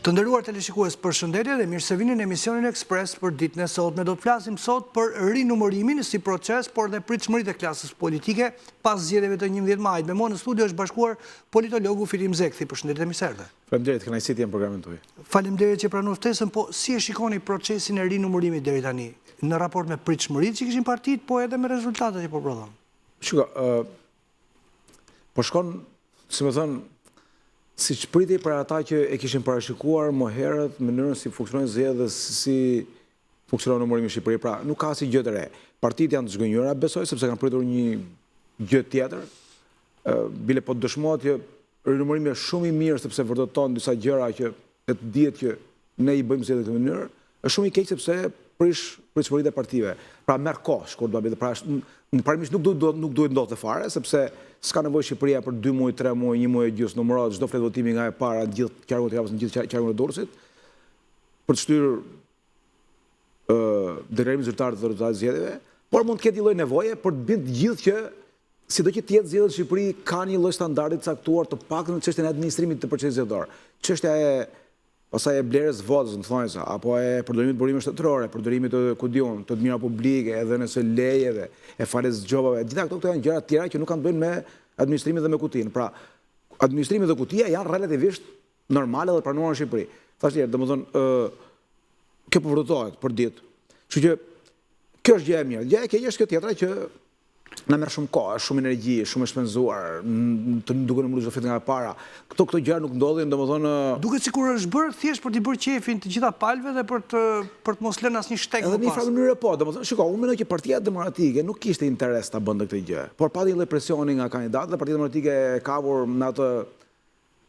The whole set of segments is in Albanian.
Të nderuar teleshikues, përshëndetje dhe mirë se vini në emisionin Ekspres për ditën e sotme. Do të flasim sot për rinumërimin si proces, por dhe pritshmëritë e klasës politike pas zgjedhjeve të 11 majit. Me mua në studio është bashkuar politologu Filim Zekthi. Përshëndetje, mirë se erdhe. Faleminderit, kënaqësi të jem programin tuaj. Faleminderit që pranoi ftesën, po si e shikoni procesin e rinumërimit deri tani në raport me pritshmëritë që kishin partitë, po edhe me rezultatet që po prodhon? Shiko, po shkon, si më thënë, si që priti për ata që e kishin parashikuar më herët mënyrën si funksionojnë zgjedhjet dhe si funksionon numërimi në Shqipëri. Pra, nuk ka si gjë të re. Partitë janë të zgënjura, besoj, sepse kanë pritur një gjë tjetër. Bile po dëshmohet që rinumërimi është shumë i mirë sepse vërteton disa gjëra që të dihet që ne i bëjmë zgjedhje në këtë mënyrë, është shumë i keq sepse prish pritshmëritë e partive. Pra merr kohë, shkurt babi, pra parimisht nuk duhet ndodhte fare, sepse s'ka nevojë Shqipëria për 2 muaj, 3 muaj, 1 muaj e gjysmë numërohet çdo flet votimi nga e para gjithë qarkun e javës, në gjithë qarkun e Durrësit, për të shtyrë deklarimin zyrtar të rezultateve të zgjedhjeve, por mund të ketë një lloj nevoje për të bindë gjithë që sido që të jetë zgjedhjet në Shqipëri ka një lloj standardi të caktuar të paktën në çështjen e administrimit të procesit zgjedhor. Çështja e pastaj e blerjes votës, në thonjza, apo e përdorimit të burimeve shtetërore, përdorimit të mira publike, edhe nëse lejeve, e faljes xhopave, gjitha këto janë gjëra të tjera që nuk kanë të bëjnë me administrimin dhe me kutinë. Pra, administrimi dhe kutia janë relativisht normale dhe pranuara në Shqipëri. Thash tjerë, domethënë, kjo po vërtetohet për ditë. Kështu që kjo është gjë e mirë. Gjëja e keqe është kjo tjetra që na merr shumë kohë, shumë energji, shumë e shpenzuar, duke numëruar çdo flet nga e para. Këto gjëra nuk ndodhin, domethënë duket sikur është bërë thjesht për të bërë qefin të gjitha palëve dhe për të mos lënë asnjë shtek më pas. Edhe në një farë mënyrë po, domethënë, shiko, unë mendoj që Partia Demokratike nuk kishte interes ta bënte këtë gjë, por pati një lloj presioni nga kandidatët dhe Partia Demokratike e kapur në atë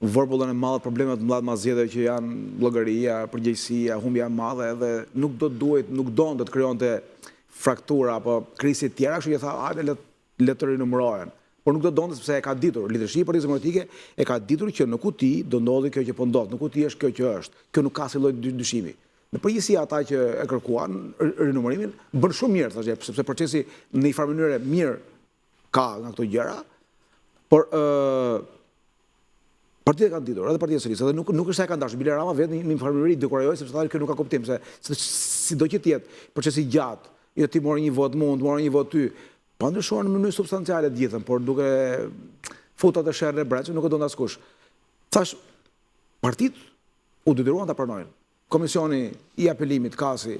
vorbullën e madhe probleme të mëdha zgjedhjeve që janë llogaria, përgjegjësia, humbja e madhe, edhe nuk donte të krijonte fraktura apo krizë të tjera, kështu që tha, hajde le të rinumërohen. Por nuk do donte sepse e ka ditur, lidership Partisë Demokratike e ka ditur që në kuti do ndodhi kjo që po ndodh, në kuti është kjo që është. Kjo nuk ka si lloj dyshimi. Në përgjithësi ata që e kërkuan rinumërimin bën shumë mirë, thashë, sepse procesi në një farë mënyrë mirë ka nga këto gjëra, por partitë kanë ditur, edhe Partia e Shtetit, edhe nuk është se e kanë dashur. Bile Rama vetë në një farë mënyrë dekurajoi sepse thonë që nuk ka kuptim, se sido që të jetë procesi i gjatë, jo ti morë një vot mund, morë një vot ty, pa ndryshuar në mënyrë substanciale të gjithën, por duke futur të sherrë e breqë, nuk e donte askush. Thash, partitë u detyruan ta pranojnë. Komisioni i apelimit Kasi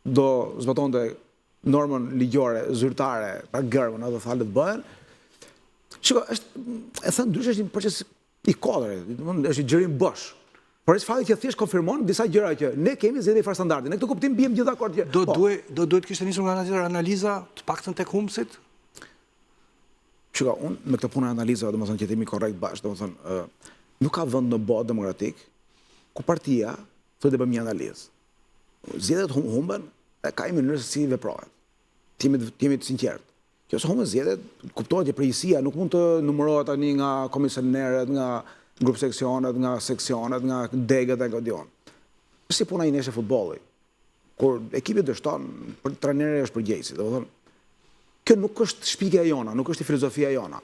do zbatonte normën ligjore, zyrtare, pra gërmën, edhe thalë të bëhen. Shiko, e thënë ndryshe, është një proces i kodër, është i gjërim bësh. Por është fakti që thjesht konfirmon disa gjëra që ne kemi zgjedhje fare standardi. Ne këtë kuptim bijmë gjithë dakord që do duhet kishte nisur nga tjetër analiza të paktën tek humbësit. Shiko, unë me këtë punë analiza, domethënë që jemi korrekt bashkë, domethënë nuk ka vend në botë demokratik ku partia thotë të bëjmë një analizë. Zgjedhjet humben e ka një mënyrë se si veprohet. Jemi të sinqertë. Që ose humben zgjedhjet, kuptohet që përgjegjësia nuk mund të numërohet tani nga komisionerët, nga grup seksionet, nga seksionet, nga degët e godion. është si puna i neshe futbolli, kur ekipi dështon, trajneri është përgjegjësi. Domethënë, kjo nuk është shpikja jona, nuk është filozofia jona.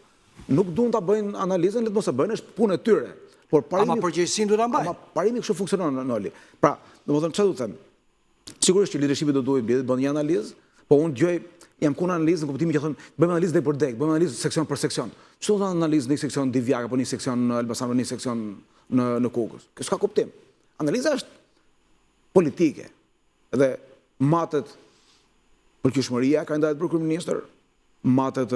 Nuk duan ta bëjnë analizën, le të mos e bëjnë, është punë e tyre. Por ama përgjegjësinë duhet ta mbajnë. Ama parimi kështu funksionon Noli. Pra, domethënë çfarë do të them? Sigurisht që leadershipi do duhet të bëjë një analizë, po unë dëgjoj jam ku në analizë në kuptimin që thonë bëjmë analizë deg për deg, bëjmë analizë seksion për seksion. Çdo të analizë në një seksion Divjak apo një seksion në Elbasan apo një seksion në Kukës. Kjo s'ka kuptim. Analiza është politike. Edhe matet përgjithshmëria ka kandidat për kryeministër, matet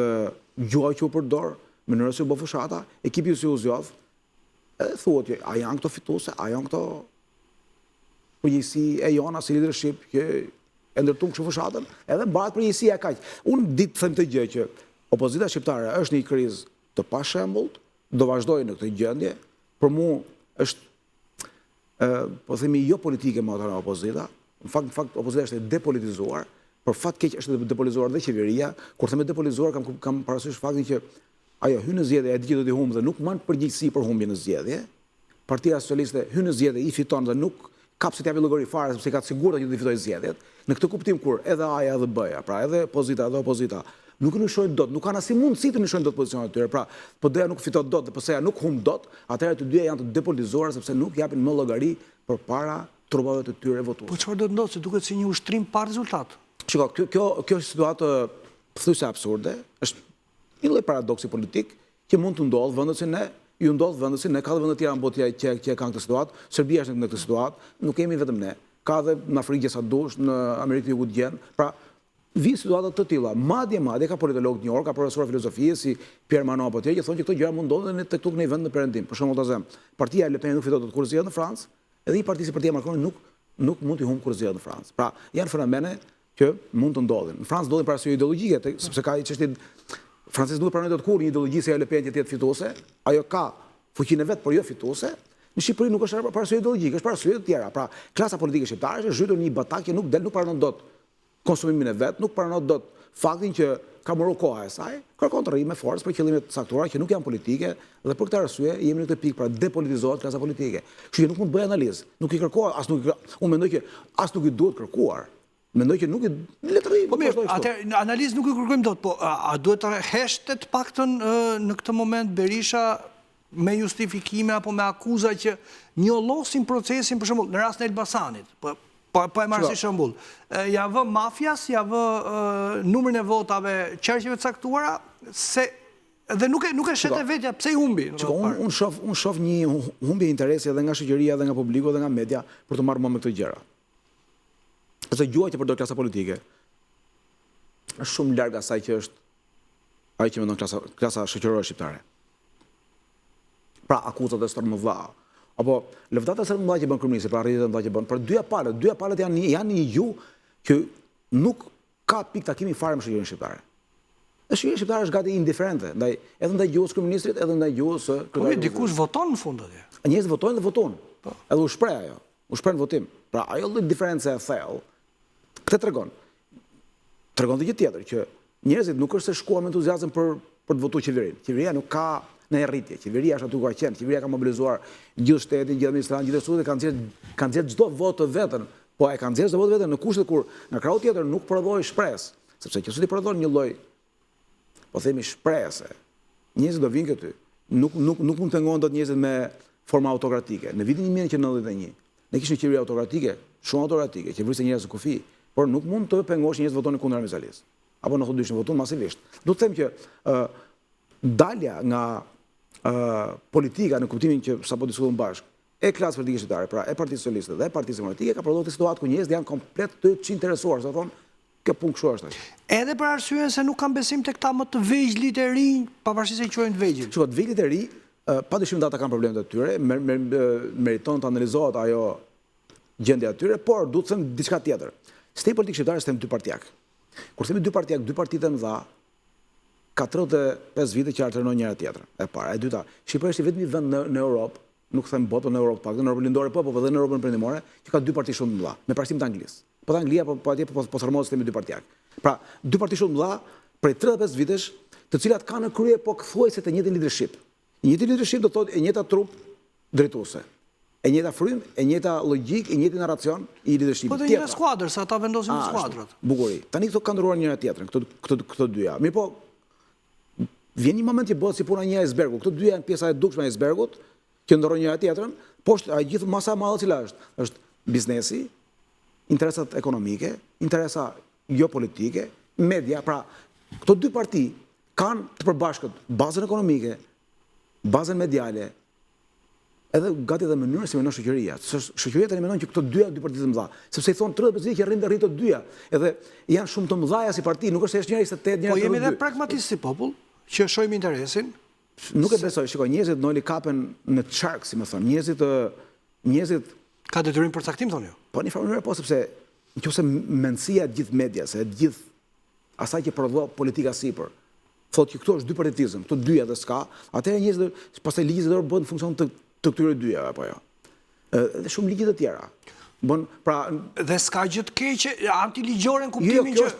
gjuha që u përdor, mënyra se u bë fushata, ekipi si u zgjodh, edhe thuhet që a janë këto fituese, a janë këto përgjegjësi e jona si leadership që e ndërtuam kështu fushatën, edhe mbahet përgjegjësia kaq. Unë ditë them të gjë që opozita shqiptare është në një krizë të pashembullt, do vazhdojë në këtë gjendje. Për mua është po themi jo politike më atë opozita. Në fakt opozita është e depolitizuar, por fat keq është depolitizuar dhe qeveria. Kur them depolitizuar kam parasysh faktin që ajo hyn në zgjedhje, e di që do të humbë dhe nuk marr përgjegjësi për humbjen në zgjedhje. Partia Socialiste hyn në zgjedhje, i fiton dhe nuk kap se t'japi llogari fare sepse ka të sigurt që do të fitojë zgjedhjet. Në këtë kuptim kur edhe A-ja edhe B-ja, pra edhe pozita edhe opozita, nuk nëshojnë dot, nuk kanë asnjë mundësi të nëshojnë dot pozicionet e tyre. Pra, PD-ja nuk fiton dot dhe PS-ja nuk humb dot, atëherë të dyja janë të depolitizuara sepse nuk japin më llogari përpara trupave të tyre votuese. Po çfarë do të ndodhë, se duket si një ushtrim pa rezultat? Shiko, kjo është situatë pothuajse absurde, është një lloj paradoksi politik që mund të ndodhë vendet si ne, ju ndodh vendet si ne, ka dhe vendet tjera në botë që kanë këtë situatë, Serbia është në këtë situatë, nuk kemi vetëm ne, ka dhe në Afrikë sa dush, në Amerikë të Jugut gjën, pra vi situatat të tilla. Madje ka politologë të njohur, ka profesorë filozofie si Pierre Manot apo tjerë që thonë që këto gjëra mund ndodhen edhe tek në vend në perëndim. Për shembull, ta them, partia Le Pen nuk fiton dot kurrëzia në Francë, edhe një parti si partia Macron nuk mund të humbë kurrëzia në Francë. Pra, janë fenomene që mund të ndodhin. Në Francë ndodhin për arsye ideologjike, sepse ka çështje francezët nuk pranojnë dot kurrë një ideologji se Le Pen të jetë fituese, ajo ka fuqinë vet, por jo fituese. Në Shqipëri nuk është për arsye ideologjike, është për arsye të tjera. Pra, klasa politike shqiptare është zhytur në një batakë që nuk pranon dot konsumimin e vet, nuk pranon dot faktin që ka marrë koha e saj, kërkon të rrijë me forcë për qëllime të caktuara që nuk janë politike dhe për këtë arsye jemi në këtë pikë, pra depolitizohet klasa politike. Kështu që nuk mund të bëj analizë, nuk i kërkohet, unë mendoj që as nuk i duhet kërkuar. Mendoj që nuk i le të rrijë. Po mirë, atëherë në analizë nuk i kërkojmë dot, po a duhet të heshtet paktën në këtë moment Berisha me justifikime apo me akuza që njollosin procesin, për shembull, në rastin e Elbasanit, po e marrë si shembull, ja vë mafjas, ja vë numrin e votave qerqeve të caktuara, se dhe nuk e shet e vetja pse i humbi. Unë shoh një humbje interesi edhe nga shoqëria, edhe nga publiku, edhe nga media për të marrë më me këto gjëra. Ose gjuha që përdor klasa politike është shumë larg asaj që është ajo që mendon klasa shoqërore shqiptare. Pra akuzat e stor më dha, apo lëvdat e sër më dha që bën kryeministri, pra arritjet e mëdha që bën, për dyja palët janë një gjuhë që nuk ka pikë takimi fare me shoqërinë shqiptare. Dhe shoqëria shqiptare është gati indiferente, edhe ndaj gjuhës kryeministrit, edhe ndaj gjuhës së kryetarit. Po dikush voton në fund atje. Njerëzit votojnë dhe votojnë. Edhe u shpreh ajo, u shpreh në votim. Pra ajo lloj diferencë e thellë, këtë tregon të gjë tjetër, që njerëzit nuk është se shkuan me entuziazëm për të votuar qeverinë. Qeveria nuk ka në rritje. Qeveria është aty ku ka qenë. Qeveria ka mobilizuar gjithë shtetin, gjithë administratorët, gjithë resurset, kanë nxjerrë çdo votë të vetën, po e kanë nxjerrë çdo votë të vetën në kushtet kur në krau tjetër nuk prodhoi shpresë, sepse nëse ti prodhon një lloj, po themi shpresë, njerëzit do vinë këty. Nuk mund të pengohen dot njerëzit me forma autokratike. Në vitin 1991 ne kishim qeveri autokratike, shumë autokratike, qeverisë njerëz në kufi, por nuk mund të pengosh njerëz votonin kundër Armizalisë. Apo në Hudyshin voton masivisht. Do të them që dalja nga politika në kuptimin që sapo diskutuam bashkë, e klasës politike shqiptare, pra e Partisë Socialiste dhe e Partisë Demokratike, ka prodhuar një situatë ku njerëzit janë komplet të interesuar, sa thonë, kjo punë kështu është. Edhe për arsyen se nuk kanë besim tek ta më të vegjëlit e rinj, pavarësisht se i quajnë të vegjël. Shikoj, të vegjëlit e ri, padyshim ata kanë problemet e tyre, meriton të analizohet ajo gjendja e tyre, por duhet të them diçka tjetër. Sistemi politik shqiptar është dy partijak. Kur themi dy partijak, dy partitë më dha, ka 35 vite që alternon njëra tjetrën. E para, e dyta, Shqipëria është vetëm një vend në Europë, nuk them botë, në Europë pak, në Europën lindore po edhe në Europën perëndimore, që ka dy parti shumë të mëdha, me parashtim të Anglisë. Po të Anglia po atje po formohet sistemi dy partijak. Pra, dy parti shumë të mëdha prej 35 vitesh, të cilat kanë në krye po pothuajse të njëjtin leadership. I njëjti leadership do thotë e njëjta trup drejtuese. E njëjta frym, e njëjta logjik, e njëjti narracion i leadershipit. Po të njëjta skuadër, sa ata vendosin në skuadrat. Bukuri. Tani këto kanë ndruar njëra tjetrën, këto dyja. Mirë po, vjen një moment që bëhet si puna një icebergu. Këto dyja janë pjesa e dukshme e icebergut, që ndorron njëra tjetrën, poshtë gjithë masa e madhe cila është biznesi, interesat ekonomike, interesa geopolitike, media, pra këto dy parti kanë të përbashkët bazën ekonomike, bazën mediale, edhe gati edhe mënyrën si menon shoqëria. Shoqëria tani mendon që këto dy partitë të mëdha, sepse i thonë 35 vite që rrin të dyja, edhe janë shumë të mëdha si parti, nuk është se është njëra 28, njëra 32. Po jemi edhe pragmatistë si popull, që shohim interesin. Nuk e besoj, shikoj, njerëzit noli kapen në çark, si më thon. Njerëzit ka detyrim përcaktim thonë ju. Po në një farë mënyrë po, sepse nëse mendësia e gjithë medias, e gjithë asaj që prodhon politika sipër, thotë që këto është dy partitizëm, këto dyja dhe s'ka, atëherë njerëzit pastaj ligjet e dorë bëhen në funksion të këtyre dyja apo jo. Dhe shumë ligje të tjera. Pra dhe s'ka gjë të keqe antiligjore në kuptimin që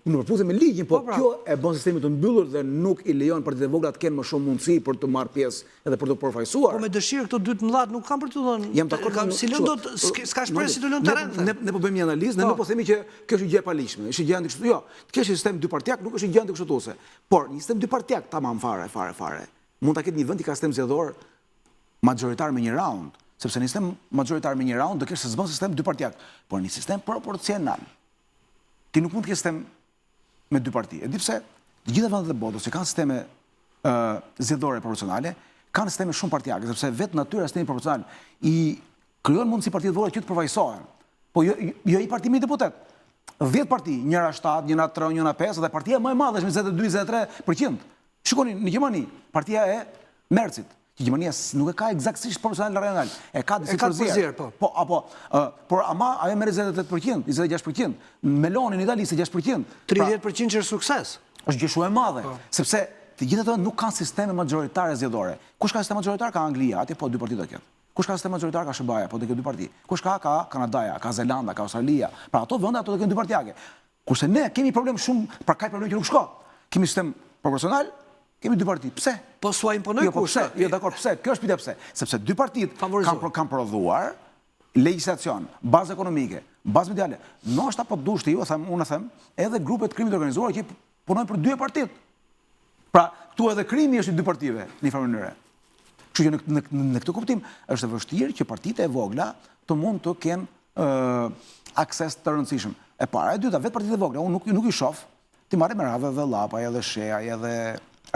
në përputhje me ligjin, po kjo e bën sistemin të mbyllur dhe nuk i lejon partitë e vogla të kenë më shumë mundësi për të marrë pjesë edhe për të përfaqësuar. Po me dëshirë këto dy të mëdha nuk kanë për të thënë. Jam dakord. Si lën dot s'ka shpresë si të lën terren. Ne po bëjmë një analizë, ne nuk po themi që kjo është gjë e paligjshme, është gjë antikështu. Jo, të kesh sistem dypartijak nuk është gjë antikështuese. Por një sistem dypartijak tamam fare. Mund ta ketë një vend i ka sistem zgjedhor magjoritar me një round. Sepse një sistem majoritar me një raund do kesh se zbën sistem dypartijak, por një sistem proporcional. Ti nuk mund të kesh sistem me dy parti. E di pse? Të gjitha vendet e botës që kanë sisteme zgjedhore proporcionale, kanë sisteme shumë partijake, sepse vetë natyra e sistemit proporcional i krijon mundësi partitë të vogla që të përfaqësohen. Po jo i parti me deputet. 10 parti, njëra 7, njëra 3, njëra 5, dhe partia më e madhe është me 22-23%. Shikoni, në Gjermani, partia e Merzit, që Gjermania nuk e ka eksaktësisht proporcional rajonal, e ka disi përzier. Por ama ajo merr 28%, 26%, Meloni në Itali 26%. 30% që është sukses. Është gjë shumë e madhe, sepse të gjitha ato nuk kanë sisteme majoritare zgjedhore. Kush ka sistem majoritar ka Anglia, atje po dy parti do ketë. Kush ka sistem majoritar ka SBA-ja, po do ketë dy parti. Kush ka Kanadaja, ka Zelanda, ka Australia. Pra ato vende ato do kenë dy partijake. Kurse ne kemi problem shumë, pra ka problem që nuk shko. Kemi sistem proporcional, kemi dy parti. Pse? Po s'ua imponoj kush? Jo, dakor, pse? Kjo është pyetja pse. Sepse dy partitë kanë prodhuar legjislacion, bazë ekonomike, bazë mediale. Ndoshta po dushte ju, unë them, edhe grupet krimit të organizuar që punojnë për dy partitë. Pra, këtu edhe krimi është i dy partive, në një farë mënyrë. Kështu që në këtë kuptim është e vështirë që partitë e vogla të mund të kenë akses të rëndësishëm. E para, e dyta, vetë partitë e vogla, unë nuk i shoh, ti marrë me radhë edhe Llapaj, edhe Sheaj, edhe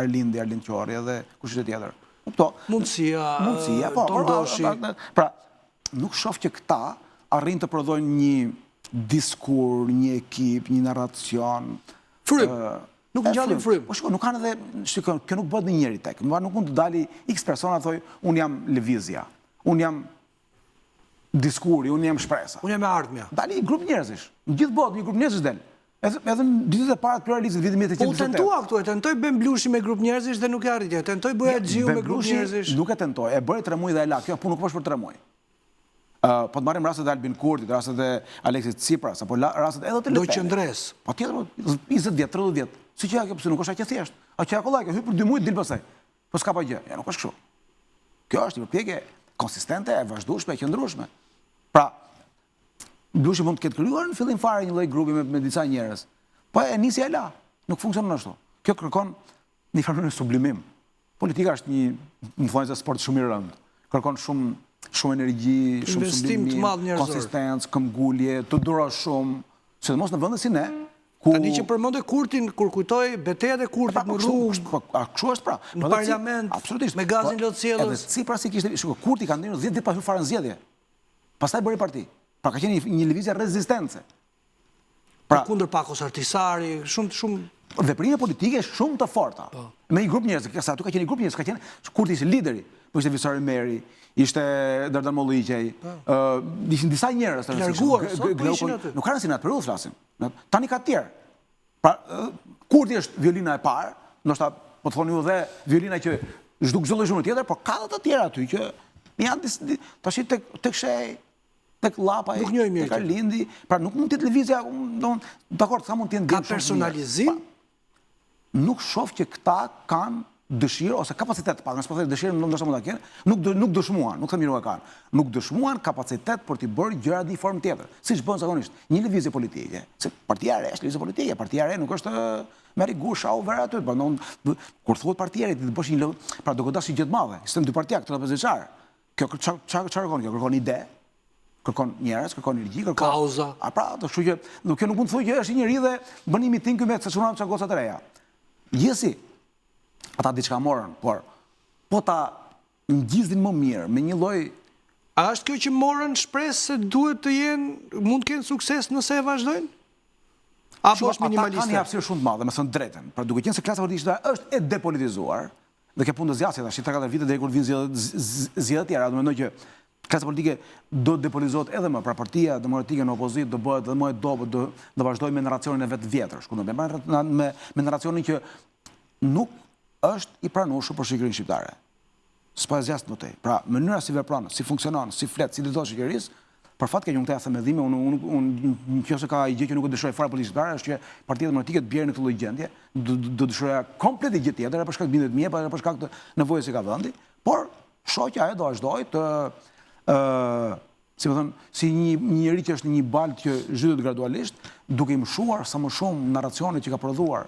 Arlind Qori, edhe kush është tjetër. Mundësia, Tondoshi. Pra, nuk shoh që këta arrin të prodhojnë një diskur, një ekip, një narracion. Frym. Nuk ngjallin frym. Po shiko, nuk kanë edhe, shiko, kjo nuk bëhet në njëri tek. Nuk mund të dali X persona thoj, unë jam lëvizja, unë jam diskuri, unë jam shpresa. Unë jam e ardhmja. Dali një grup njerëzish. Në gjithë botë një grup njerëzish del. Edhe në ditët e para të pluralizmit vitin 1928. Po tentua këtu, e tentoj Bemblushi me grup njerëzish dhe nuk e arritje. Tentoj Buja Xhiu me grup njerëzish. Nuk e tentoj, e bëri 3 muaj dhe e la. Kjo punë nuk është për 3 muaj. Po të marrim rastet e Albin Kurtit, rastet e Aleksit Tsipras, apo rastet edhe të Le Pen. Do qëndres. Po tjetër, 20 vjet, 30 vjet. Si që kjo, pëse nuk është aqe thjesht. Aqe akollaj, hyp për 2 muaj, dil pasaj. Po s'ka pa gjë, ja nuk është kështu. Kjo është një përpjekje konsistente, e vazhdueshme, e qëndrueshme. Pra, Blushi mund të ketë krijuar në fillim fare një lloj grupi me disa njerëz. Po e nisi e la, nuk funksionon ashtu. Kjo kërkon një farë në sublimim. Politika është një, më thonë se sport shumë i rëndë. Kërkon shumë energji, shumë sublimim, konsistencë, këmbgulje, të durosh shumë, sidomos në vende si ne. Tani që përmendë Kurtin, kur kujtoj betejat e Kurtit në rrugë, kështu është pra. Në parlament, me gazin lotësjellës. Edhe Tsipras i kishte, shiko, Kurti ka ndërtuar 10 ditë pas fare zgjedhje. Pastaj bëri parti. Pra ka qenë një lëvizje rezistence. Pra kundër Pakos Artisari, shumë veprime politike shumë të forta. Me një grup njerëz, sa aty ka qenë një grup njerëz, ka qenë Kurti ishte lideri, po ishte Visari Meri, ishte Dardan Molliqej, ishin disa njerëz të rëndësishëm. Nuk kanë si në atë periudhë flasim. Tani ka tjerë. Pra, Kurti është violina e parë, ndoshta po të thoni ju dhe violina që zhduk çdo lloj zhurmë tjetër, por ka edhe të tjera aty që janë tash tek Shej, tek Llapaj, tek Arlindi, pra nuk mund të jetë lëvizja, dakor, sa mund të jenë ka personalizim. Nuk shoh që këta kanë dëshirë ose kapacitet, pa nëse po thënë dëshirë ndoshta mund ta kenë, nuk dëshmuan, nuk them mirë e kanë. Nuk dëshmuan kapacitet për të bërë gjëra në formë tjetër, siç bën zakonisht. Një lëvizje politike, se partia e re është lëvizje politike, partia e re nuk është merri gusha u vera aty, por kur thuhet partia e re ti bësh një pra do godash një gjë të madhe, sistem dypartijak, 35-çar. Kjo çfarë kërkon? Kjo kërkon ide, kërkon njerëz, kërkon energji, kërkon kauza. Pra, kështu që kjo nuk mund të thuaj që është një njerëz dhe bën një miting me çaçuram çka goca të reja. Gjithsesi, ata diçka morën, por po ta ngjiznin më mirë me një lloj. A është kjo që morën shpresë se duhet të jenë, mund të kenë sukses nëse e vazhdojnë? Apo është minimaliste? Ata kanë një hapësirë shumë të madhe, me thënë drejtën. Pra duke qenë se klasa politike është e depolitizuar, dhe kjo punë do zgjasë tash 3-4 vite deri kur vinë zgjedhjet e tjera, do mendoj që klasa politike do të depolitizohet edhe më, pra partia demokratike në opozitë do bëhet edhe më e dobët, do vazhdojë me narracionin e vet vjetër, me narracionin që nuk është i pranueshëm për shoqërinë shqiptare. S'po e zgjasë më tej. Pra, mënyra si vepron, si funksionon, si flet, si drejtohet shoqërisë, për fat keq unë këtë them edhe unë nëse ka gjë që nuk e dëshiroj fare politikë shqiptare është që Partia Demokratike të bjerë në këtë lloj gjendje, do dëshiroja komplet gjë tjetër, për shkak të bindet mia, për shkak të nevojës që ka vendi, por shoh që ajo do vazhdoj të si më thon, si një njerëz që është në një balë që zhytet gradualisht, duke i mshuar sa më shumë narracionet që ka prodhuar,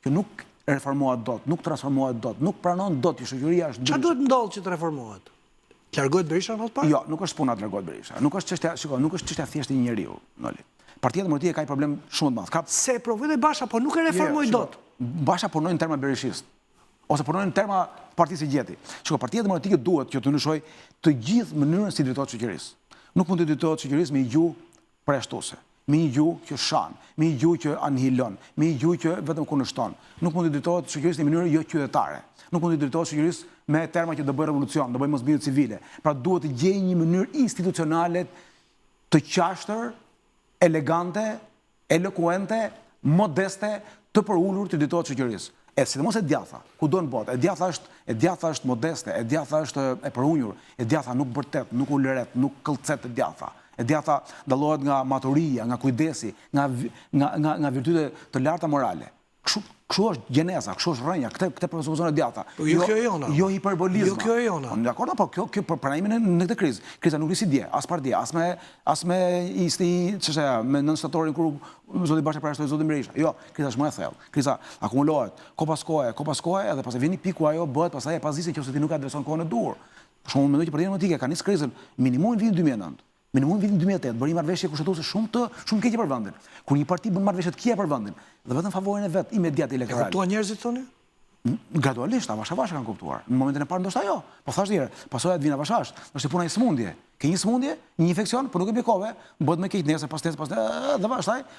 që nuk reformohet dot, nuk transformohet dot, nuk pranon dot që shoqëria është. Çfarë duhet ndodhë që të reformohet? Largohet Berisha në parë? Jo, nuk është puna të largohet Berisha. Nuk është çështja thjesht e një njeriu, Noli. Partia Demokratike ka një problem shumë të madh. Se provoi dhe Basha, po nuk e reformoi dot. Basha punoi në terma berishist. Ose punoi në terma partisë së gjeti. Shiko, Partia Demokratike duhet që të ndryshojë të gjithë mënyrën si drejtohet shoqërisë. Nuk mund të drejtohet shoqërisë me një gjuhë përjashtuese, me një gjuhë që shan, me një gjuhë që anihilon, me një gjuhë që vetëm kundërshton. Nuk mund të drejtohet shoqërisë në mënyrë jo qytetare. Nuk mund të drejtohet shoqërisë me terma që do bëj revolucion, do bëj mosbindje civile. Pra duhet të gjejë një mënyrë institucionale të qashtër, elegante, elokuente, modeste, të përulur të drejtohet shoqërisë. Sidomos e djatha, ku do në botë, e djatha është modeste, e djatha është e përunjur, e djatha nuk bërtet, nuk ullëret, nuk këllcet e djatha. E djatha dallohet nga maturia, nga kujdesi, nga virtyte të larta morale. Kështu është gjeneza, kështu është rënja, këte presupozon e djatha. Jo kjo e jona. Jo hiperbolizma. Jo kjo e jona. Dakor, po kjo për imin në këtë krizë. Kriza nuk risi dje, as par dje, as me me nënstatorin kur Zoti Basha përjashtoi Zotin Berisha. Jo, kriza është më e thellë. Kriza akumulohet, ko pas kohe, edhe pastaj vjen piku ajo bëhet pastaj e pazisje nëse ti nuk ka adreson kohën e duhur. Për shembull, mendoj që Partia Demokratike ka nisë krizën minimum në vitin 2009. Minimum në vitin 2008, bëri marrëveshje kushtetuese shumë keqe për vendin. Kur një parti bën marrëveshje të këqija për vendin, dhe vetëm favorin e vet imediat elektoral. E kuptuan njerëzit thoni? Gradualisht, avash kanë kuptuar. Në momentin e parë ndoshta jo. Po thash dire, pasojat vijnë avash. Është puna e smundje. Ke një smundje, një infekcion, por nuk e bjekove, bëhet më keq nesër, pastaj dhe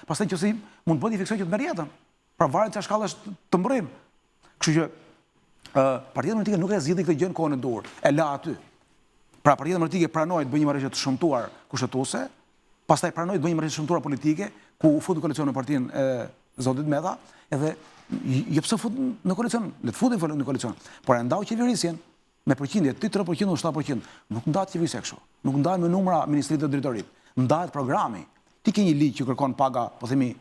pastaj qoftë mund të bëhet infekcion që të merr jetën. Pra varet çfarë shkallësh të mbërrim. Kështu që Partia Demokratike nuk e zgjidhi këtë gjë në kohën e duhur. E la aty. Pra Partia Demokratike pranoi të bëjë një marrëveshje të shëmtuar kushtetuese, pastaj pranoi të bëjë një marrëveshje të shëmtuar politike, ku u fut në koalicion me partinë e Zotit Medha, edhe jo pse fut në koalicion, le të futin në koalicion, por e ndau qeverisjen me përqindje 3% ose 7%. Nuk ndahet qeverisja kështu. Nuk ndahet me numra ministrit të drejtorit. Ndahet programi. Ti ke një ligj që kërkon paga, po themi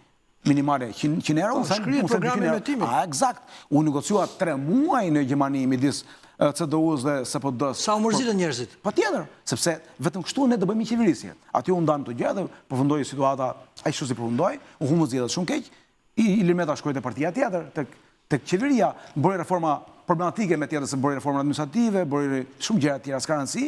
minimale 100 euro, shkrihet programi me timin. Eksakt. U negociua 3 muaj në Gjermani midis CDU-s dhe SPD-s. Sa u mërzitën njerëzit? Patjetër, sepse vetëm kështu ne do bëjmë qeverisje. Aty u ndan të gjë dhe përfundoi situata aq shumë si përfundoi, u humbë zgjedhjet shumë keq. Ilir Meta shkoi te partia tjetër, tek qeveria, bëri reforma problematike me tjetër se bëri reforma administrative, bëri shumë gjëra të tjera s'ka rëndësi.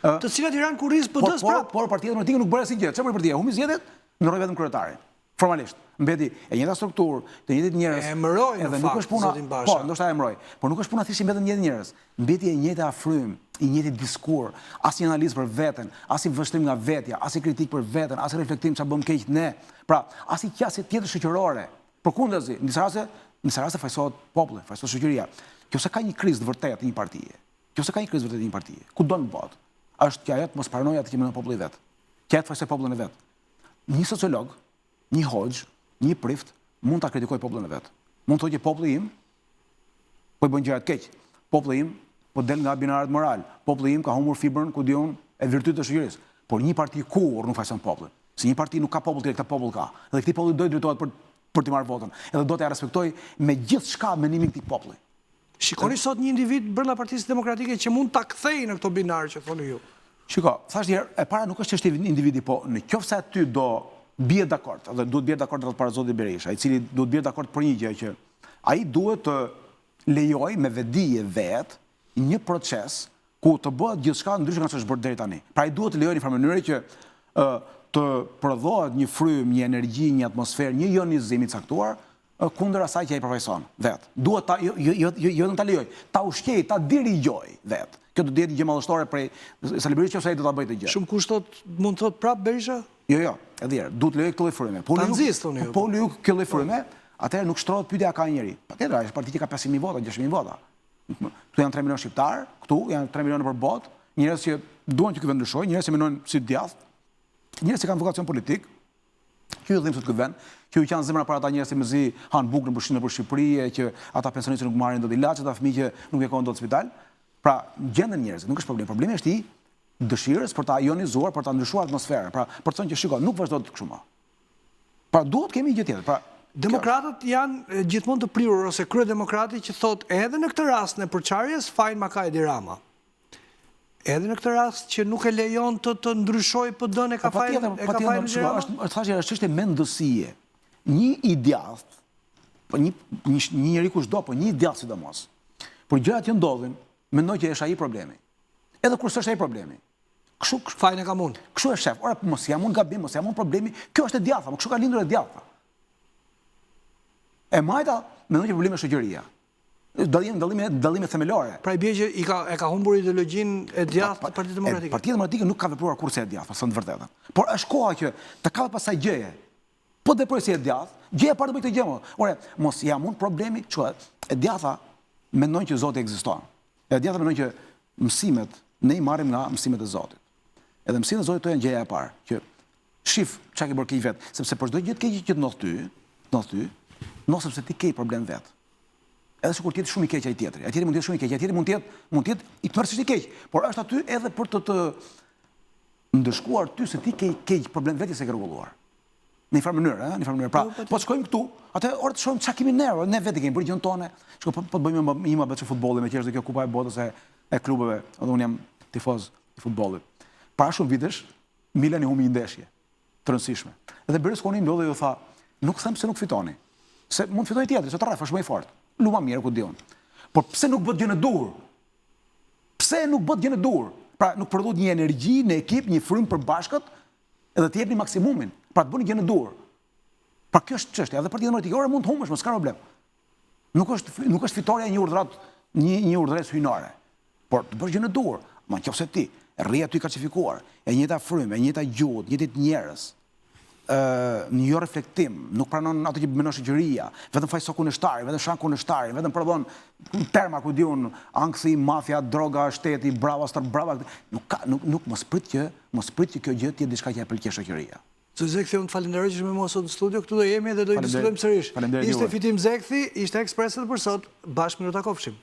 Të cilat i ran kurriz PD-s prap. Por Partia Demokratike nuk bëri asnjë gjë. Çfarë bëri partia? Humbi zgjedhjet, ndroi vetëm kryetarin. Formalisht, mbeti e njëjta strukturë, të njëjtit njerëz. E emëroi në fakt Zotin Basha. Po, ndoshta e emëroi. Por nuk është puna thjesht mbetën njëjtë njerëz. Mbeti e njëjta frym, i njëjti diskur, as një analizë për veten, as një vështrim nga vetja, as një kritik për veten, as reflektim çfarë bëm keq ne. Pra, as një qasje tjetër shoqërore. Përkundazi, në disa raste fajsohet populli, fajsohet shoqëria. Nëse ka një krizë të vërtetë një partie, ku do në botë, është që ajo të mos pranojë atë që mendon populli vet. Që ajo të fajsojë popullin e vet. Një sociolog, një hoxh, një prift mund ta kritikojë popullin e vet. Mund të thotë që populli im po i bën gjëra të keq. Populli im po del nga binarët moral. Populli im ka humbur fibrën ku diun e virtytë të shoqërisë. Por një parti kurrë nuk fajson popullin. Si një parti nuk ka popull, këtë popull ka. Dhe këtij populli do të drejtohet për të marrë votën. Edhe do të respektoj me gjithçka mendimin e këtij populli. Shikoni sot një individ brenda Partisë Demokratike që mund ta kthejë në këto binare që thoni ju. Shiko, thash një herë, e para nuk është çështje individi, po nëse aty do bie dakord, edhe duhet bie dakord edhe para Zotit Berisha, i cili duhet bie dakord për një gjë që ai duhet të lejojë me vetdije vet një proces ku të bëhet gjithçka ndryshe nga ç'është bërë deri tani. Pra ai duhet të lejojë në një mënyrë që të prodhohet një frym, një energji, një atmosferë, një ionizim i caktuar kundër asaj që ai përfaqëson vet. Duhet ta jo ta lejoj, ta ushqej, ta dirigjoj vet. Kjo do të jetë gjë madhështore prej Sali Berisha ose ai do ta bëjë të gjë. Shumë kushtot mund të thot prap Berisha? Jo, edhe herë, duhet lejoj këtë lloj fryme. Po lejoj këtë lloj fryme, atëherë nuk shtrohet pyetja ka njëri. Patjetër, është parti që ka 500.000 vota, 600.000 vota. Këtu janë 3 milionë shqiptar, këtu janë 3 milionë për botë, njerëz që duan që ky vend ndryshojë, njerëz që mendojnë si djathtë, njerëz që kanë vokacion politik, që ju dhimbë sot ky vend, që ju kanë zemra para ata njerëz që mezi han bukën për Shqipëri, që ata pensionistë nuk marrin dot ilaç, ata fëmijë që nuk shkojnë dot në spital. Pra, gjenden njerëzit, nuk është problem. Problemi është i dëshirës për ta ionizuar, për ta ndryshuar atmosferën. Pra, për të thënë që shiko, nuk vazhdo të kështu më. Pra, duhet kemi gjë tjetër. Pra, demokratët janë gjithmonë të prirur ose kryedemokrati që thot edhe në këtë rast në përçarjes fajin ma ka Edi Rama. Edhe në këtë rast që nuk e lejon të ndryshojë PD-n e ka fajin Edi Rama. Është thashë është çështje mendësie. Një i djathtë, një njeri kushdo, po një i djathtë sidomos. Por gjërat që ndodhin, mendoj që është ai problemi. Edhe kur s'është ai problemi. Fajin e kam unë. Kështu është shef. Ora, mos jam unë gabim, mos jam unë problemi. Kjo është e djatha, kështu ka lindur e djatha. E majta, mendoj që problemi është shoqëria. Dallime themelore. Pra i bie që e ka humbur ideologjinë e djathtë të Partisë Demokratike. Partia Demokratike nuk ka vepruar kurse e djathtë, thënë të vërtetën. Por është koha që të kapet pasaj gjëje. Po veproj si e djathtë, gjëja parë të bëj këtë gjë. Ore, mos jam unë problemi, çuat. E djatha mendojnë që Zoti ekziston. E djatha mendojnë që mësimet ne i marrim nga mësimet e Zotit. Edhe mësimet e Zotit to janë gjëja e parë, që shif çka ke bërë keq vet, sepse për çdo gjë të keq që të ndodh ty, mos sepse ti ke problem vet. Edhe sikur të jetë shumë i keq ai tjetri. Ai tjetri mund të jetë shumë i keq, ai tjetri mund të jetë i tmerrsisht i keq, por është aty edhe për të ndëshkuar ty se ti ke keq problem vetë se ke rregulluar. Në një farë mënyrë, Pra, po të shkojmë këtu, atë orë të shohim çka kemi ne vetë kemi bërë gjën tonë. Shko po të bëjmë një muhabet çu futbolli, me që është kjo kupa e botës e klubeve, edhe unë jam tifoz i futbollit. Para shumë vitesh Milani humbi një ndeshje të rëndësishme. Edhe Berlusconi ndodhi dhe ju tha, nuk them se nuk fitoni. Se mund të fitoni tjetri, se të rraf është më i fortë. Luma mirë ku diun. Por pse nuk bëhet gjë në dur? Pse nuk bëhet gjë në dur? Pra nuk prodhohet një energji në ekip, një frym përbashkët, edhe të jepni maksimumin. Pra të bëni gjë në dur. Pra kjo është çështja, edhe Partia Demokratike ora mund të humbesh, mos ka problem. Nuk është fitoria e një urdhëres hyjnore. Por të bësh gjë në dur, nëse ti rri aty kalcifikuar, e njëjta frymë, e njëjta gjuhë, njëjtë njerëz, një jo reflektim, nuk pranon ato që bënon shoqëria, vetëm fajso kundërshtari, vetëm shan kundërshtari, vetëm prodhon terma ku diun, ankthi, mafia, droga, shteti, brava, nuk mos prit që kjo gjë të jetë diçka që e pëlqej shoqëria. Zekthi, unë të falenderoj që ishme me mua sot në studio, këtu do jemi dhe do i diskutojmë sërish. Ishte Fitim Zekthi, ishte Ekspreset për sot, bashkë me do ta kofshim.